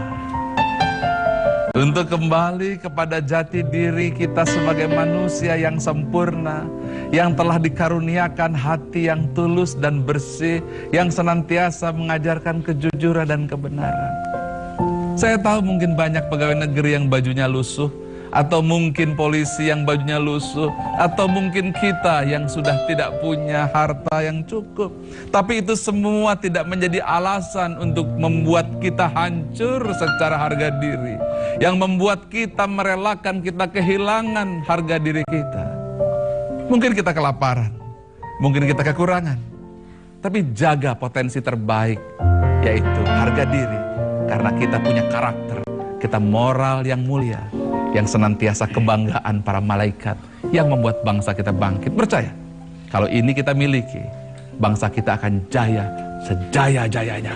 F: Untuk kembali kepada jati diri kita sebagai manusia yang sempurna, yang telah dikaruniakan hati yang tulus dan bersih, yang senantiasa mengajarkan kejujuran dan kebenaran. Saya tahu mungkin banyak pegawai negeri yang bajunya lusuh, atau mungkin polisi yang bajunya lusuh, atau mungkin kita yang sudah tidak punya harta yang cukup. Tapi itu semua tidak menjadi alasan untuk membuat kita hancur secara harga diri, yang membuat kita merelakan kita kehilangan harga diri kita. Mungkin kita kelaparan, mungkin kita kekurangan, tapi jaga potensi terbaik, yaitu harga diri, karena kita punya karakter, kita moral yang mulia, yang senantiasa kebanggaan para malaikat yang membuat bangsa kita bangkit. Percaya, kalau ini kita miliki, bangsa kita akan jaya sejaya-jayanya.